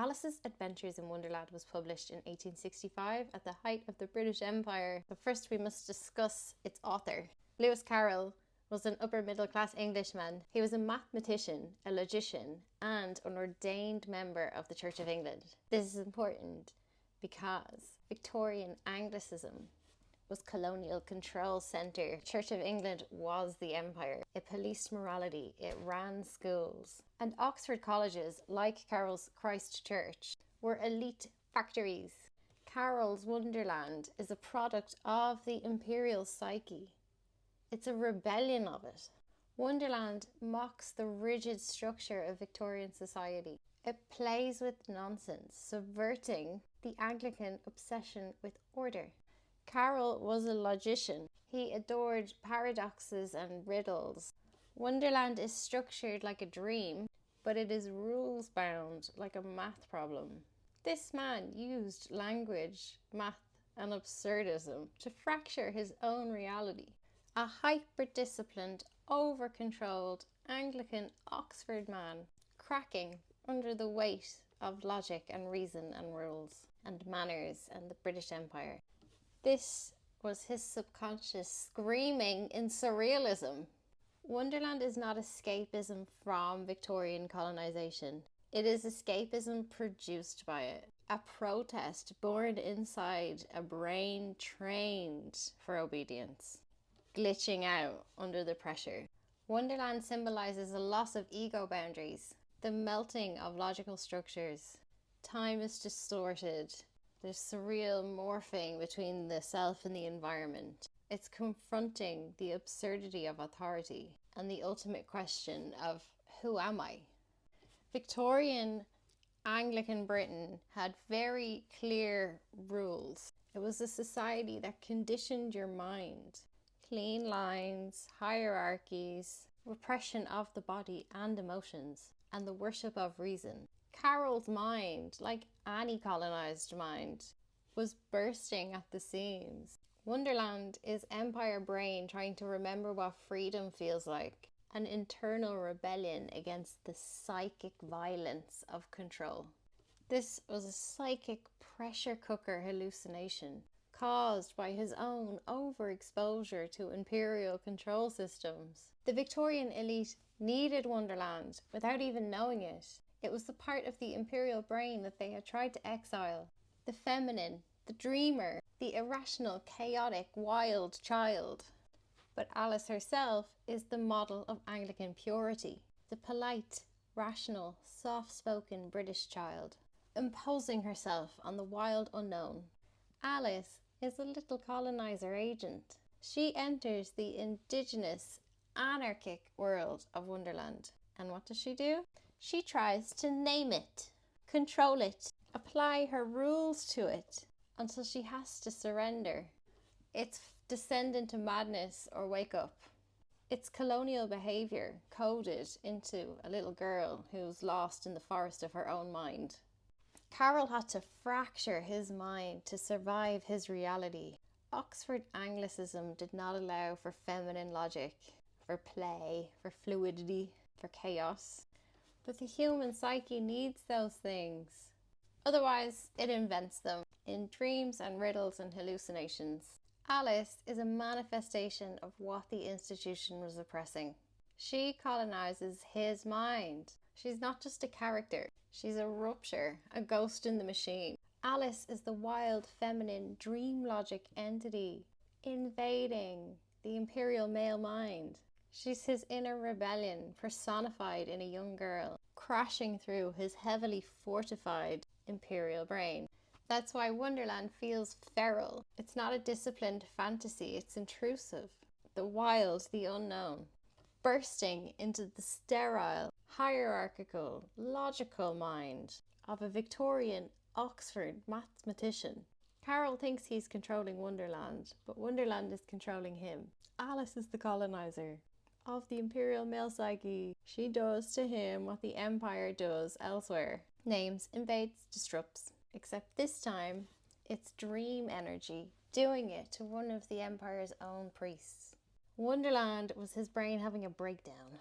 Alice's Adventures in Wonderland was published in 1865 at the height of the British Empire. But first we must discuss its author. Lewis Carroll was an upper middle class Englishman. He was a mathematician, a logician, and an ordained member of the Church of England. This is important because Victorian Anglicism was colonial control centre. Church of England was the empire. It policed morality, it ran schools. And Oxford colleges, like Carroll's Christ Church, were elite factories. Carroll's Wonderland is a product of the imperial psyche. It's a rebellion of it. Wonderland mocks the rigid structure of Victorian society. It plays with nonsense, subverting the Anglican obsession with order. Carroll was a logician. He adored paradoxes and riddles. Wonderland is structured like a dream, but it is rules-bound like a math problem. This man used language, math, and absurdism to fracture his own reality. A hyper-disciplined, over-controlled Anglican Oxford man, cracking under the weight of logic and reason and rules and manners and the British Empire. This was his subconscious screaming in surrealism. Wonderland is not escapism from Victorian colonisation. It is escapism produced by it. A protest born inside a brain trained for obedience, glitching out under the pressure. Wonderland symbolises a loss of ego boundaries, the melting of logical structures. Time is distorted. There's surreal morphing between the self and the environment. It's confronting the absurdity of authority and the ultimate question of who am I? Victorian Anglican Britain had very clear rules. It was a society that conditioned your mind. Clean lines, hierarchies, repression of the body and emotions, and the worship of reason. Carroll's mind, like any colonised mind, was bursting at the seams. Wonderland is empire brain trying to remember what freedom feels like. An internal rebellion against the psychic violence of control. This was a psychic pressure cooker hallucination caused by his own overexposure to imperial control systems. The Victorian elite needed Wonderland without even knowing it. It was the part of the imperial brain that they had tried to exile. The feminine, the dreamer, the irrational, chaotic, wild child. But Alice herself is the model of Anglican purity. The polite, rational, soft-spoken British child, imposing herself on the wild unknown. Alice is a little colonizer agent. She enters the indigenous, anarchic world of Wonderland. And what does she do? She tries to name it, control it, apply her rules to it until she has to surrender. It's descend into madness or wake up. It's colonial behaviour coded into a little girl who's lost in the forest of her own mind. Carroll had to fracture his mind to survive his reality. Oxford Anglicism did not allow for feminine logic, for play, for fluidity, for chaos. But the human psyche needs those things. Otherwise, it invents them in dreams and riddles and hallucinations. Alice is a manifestation of what the institution was oppressing. She colonizes his mind. She's not just a character. She's a rupture, a ghost in the machine. Alice is the wild, feminine, dream logic entity invading the imperial male mind. She's his inner rebellion personified in a young girl, crashing through his heavily fortified imperial brain. That's why Wonderland feels feral. It's not a disciplined fantasy, it's intrusive. The wild, the unknown. Bursting into the sterile, hierarchical, logical mind of a Victorian Oxford mathematician. Carroll thinks he's controlling Wonderland, but Wonderland is controlling him. Alice is the colonizer of the imperial male psyche. She does to him what the empire does elsewhere. Names, invades, disrupts. Except this time, it's dream energy doing it to one of the empire's own priests. Wonderland was his brain having a breakdown.